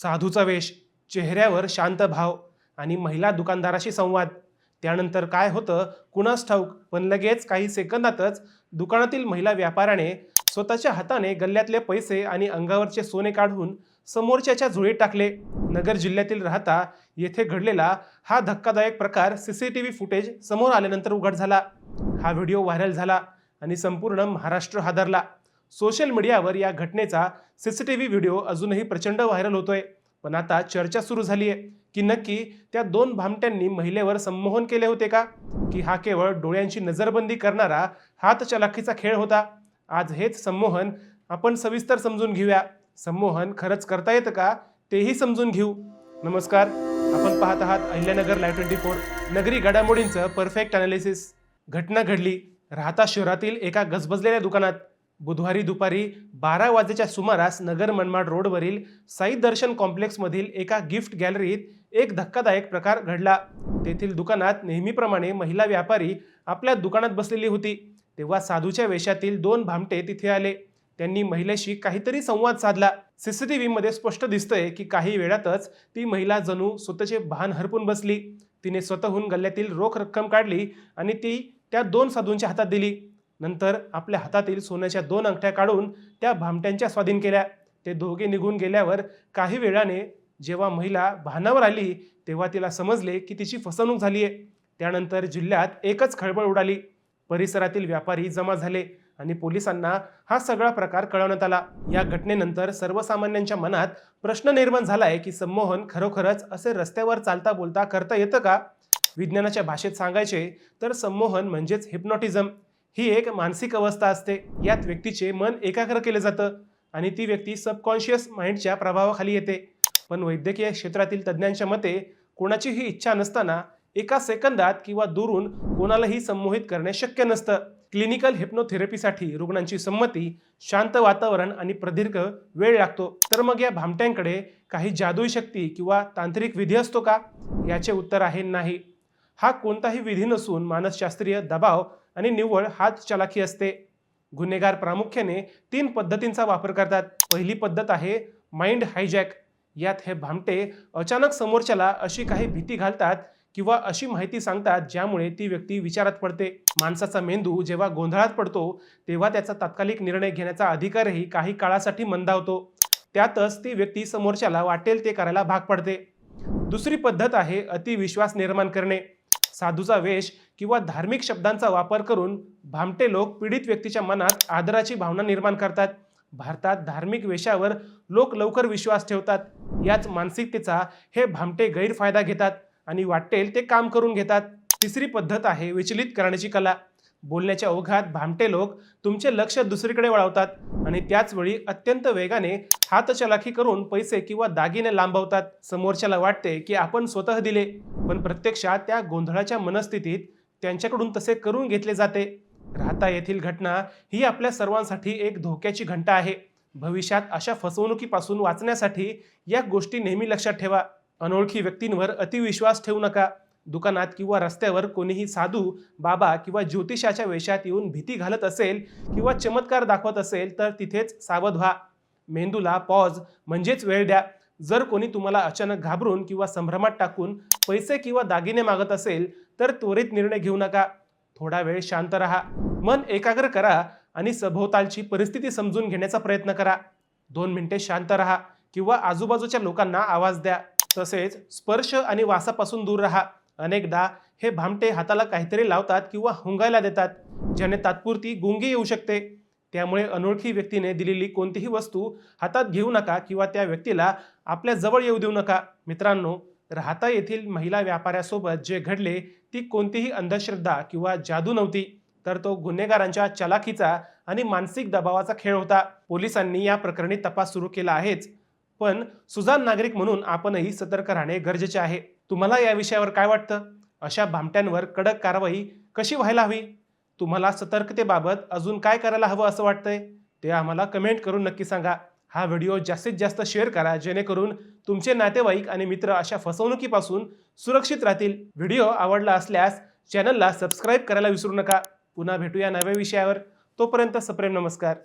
साधूचा वेश, चेहऱ्यावर शांत भाव आणि महिला दुकानदाराशी संवाद. त्यानंतर काय होतं कुणास ठाऊक, पण लगेच काही सेकंदातच दुकानातील महिला व्यापाऱ्याने स्वतःच्या हाताने गल्ल्यातले पैसे आणि अंगावरचे सोने काढून समोरच्याच्या झोळीत टाकले. नगर जिल्ह्यातील राहता येथे घडलेला हा धक्कादायक प्रकार सीसीटीव्ही फुटेज समोर आल्यानंतर उघड झाला. हा व्हिडिओ व्हायरल झाला आणि संपूर्ण महाराष्ट्र हादरला. सोशल मीडियावर या घटनेचा सीसीटीव्ही व्हिडिओ अजूनही प्रचंड व्हायरल होतोय. पण आता चर्चा सुरू झाली आहे की नक्की त्या दोन भामट्यांनी महिलेवर संमोहन केले होते का, की हा केवळ डोळ्यांची नजरबंदी करणारा हातचलाखीचा खेळ होता. आज हेच संमोहन आपण सविस्तर समजून घेऊया. संमोहन खरंच करता येतं का तेही समजून घेऊ. नमस्कार, आपण पाहत आहात अहिल्यानगर लाईव्ह 24, नगरी घडामोडींचं परफेक्ट अनालिसिस. घटना घडली राहता शहरातील एका गजबजलेल्या दुकानात. बुधवारी दुपारी 12 वाजेच्या सुमारास नगर मनमाड रोडवरील साई दर्शन कॉम्प्लेक्समधील एका गिफ्ट गॅलरीत एक धक्कादायक प्रकार घडला. तेथील दुकानात नेहमीप्रमाणे महिला व्यापारी आपल्या दुकानात बसलेली होती. तेव्हा साधूच्या वेशातील दोन भामटे तिथे आले. त्यांनी महिलेशी काहीतरी संवाद साधला. सीसीटीव्ही मध्ये स्पष्ट दिसतंय की काही वेळातच ती महिला जणू स्वतःचे भान हरपून बसली. तिने स्वतःहून गल्ल्यातील रोख रक्कम काढली आणि ती त्या दोन साधूंच्या हातात दिली. नंतर आपल्या हातातील सोन्याच्या 2 अंगठ्या काढून त्या भामट्यांच्या स्वाधीन केल्या. ते दोघे निघून गेल्यावर काही वेळाने जेव्हा महिला भानावर आली तेव्हा तिला समजले की तिची फसवणूक झाली आहे. त्यानंतर जिल्ह्यात एकच खळबळ उडाली. परिसरातील व्यापारी जमा झाले आणि पोलिसांना हा सगळा प्रकार कळवण्यात आला. या घटनेनंतर सर्वसामान्यांच्या मनात प्रश्न निर्माण झालाय की संमोहन खरोखरच असे रस्त्यावर चालता बोलता करता येतं का? विज्ञानाच्या भाषेत सांगायचे तर संमोहन म्हणजेच हिप्नॉटिझम. ही एक मानसिक अवस्था असते. यात व्यक्तीचे मन एकाग्र केले जातं आणि ती व्यक्ती सबकॉन्शियस माइंडच्या प्रभावाखाली येते. पण वैद्यकीय क्षेत्रातील तज्ज्ञांच्या मते कोणाचीही इच्छा नसताना एका सेकंदात किंवा दुरून कोणालाही संमोहित करणे शक्य नसतं. क्लिनिकल हिप्नोथेरपीसाठी रुग्णांची संमती, शांत वातावरण आणि प्रदीर्घ वेळ लागतो. तर मग या भामट्यांकडे काही जादुई शक्ती किंवा तांत्रिक विधी असतो का? याचे उत्तर आहे नाही. हा कोणताही विधी नसून मानसशास्त्रीय दबाव आणि निव्वळ हात चालाखी असते. गुन्हेगार प्रामुख्याने 3 पद्धतींचा वापर करतात. पहिली पद्धत आहे माइंड हायजॅक. यात हे भामटे अचानक समोरच्याला अशी काही भीती घालतात किंवा अशी माहिती सांगतात ज्यामुळे ती व्यक्ती विचारात पडते. माणसाचा मेंदू जेव्हा गोंधळात पडतो तेव्हा त्याचा तात्कालिक निर्णय घेण्याचा अधिकारही काही काळासाठी मंदावतो. त्यातच ती व्यक्ती समोरच्याला वाटेल ते करायला भाग पडते. दुसरी पद्धत आहे अतिविश्वास निर्माण करणे. साधूचा वेश किंवा धार्मिक शब्दांचा वापर करून भामटे लोक पीडित व्यक्तीच्या मनात आदराची भावना निर्माण करतात. भारतात धार्मिक वेशावर लोक लवकर विश्वास ठेवतात. याच मानसिकतेचा हे भामटे गैरफायदा घेतात आणि वाटेल ते काम करून घेतात. तिसरी पद्धत आहे विचलित करण्याची कला. बोलण्याच्या ओघात भामटे लोक तुमचे लक्ष दुसरीकडे वळवतात आणि त्याच वेळी अत्यंत वेगाने हातचलाखी करून पैसे किंवा दागिने लांबवतात. समोरच्याला वाटते की आपण स्वतः दिले, पण प्रत्यक्षात त्या गोंधळाच्या मनस्थितीत त्यांच्याकडून तसे करून घेतले जाते. राहता येथील घटना ही आपल्या सर्वांसाठी एक धोक्याची घंटा आहे. भविष्यात अशा फसवणुकीपासून वाचण्यासाठी या गोष्टी नेहमी लक्षात ठेवा. अनोळखी व्यक्तींवर अतिविश्वास ठेवू नका. दुकानात किंवा रस्त्यावर कोणीही साधू, बाबा किंवा ज्योतिषाच्या वेशात येऊन भीती घालत असेल किंवा चमत्कार दाखवत असेल तर तिथेच सावध व्हा. मेंदूला पॉज म्हणजेच वेळ द्या. जर कोणी तुम्हाला अचानक घाबरून किंवा संभ्रमात टाकून पैसे किंवा दागिने मागत असेल तर त्वरित निर्णय घेऊ नका. थोडा वेळ शांत राहा, मन एकाग्र करा आणि सभोवतालची परिस्थिती समजून घेण्याचा प्रयत्न करा. 2 मिनिटे शांत राहा किंवा आजूबाजूच्या लोकांना आवाज द्या. तसेच स्पर्श आणि वासापासून दूर राहा. अनेकदा हे भामटे हाताला काहीतरी लावतात किंवा हुंगायला देतात, ज्याने तात्पुरती गुंगी येऊ शकते. त्यामुळे अनोळखी व्यक्तीने दिलेली कोणतीही वस्तू हातात घेऊ नका किंवा त्या व्यक्तीला आपल्या जवळ येऊ देऊ नका. मित्रांनो, राहता येथील महिला व्यापाऱ्यासोबत जे घडले ती कोणतीही अंधश्रद्धा किंवा जादू नव्हती, तर तो गुन्हेगारांच्या चलाखीचा आणि मानसिक दबावाचा खेळ होता. पोलिसांनी या प्रकरणी तपास सुरू केला आहेच, पण सुजाण नागरिक म्हणून आपणही सतर्क राहणे गरजेचे आहे. तुम्हाला या विषयावर काय वाटतं? अशा भामट्यांवर कडक कारवाई कशी व्हायला हवी? तुम्हाला सतर्कतेबाबत अजून काय करायला हवं असं वाटतंय ते आम्हाला कमेंट करून नक्की सांगा. हा व्हिडिओ जास्तीत जास्त शेअर करा जेणेकरून तुमचे नातेवाईक आणि मित्र अशा फसवणुकीपासून सुरक्षित राहतील. व्हिडिओ आवडला असल्यास चॅनलला सबस्क्राईब करायला विसरू नका. पुन्हा भेटूया नव्या विषयावर. तोपर्यंत सप्रेम नमस्कार.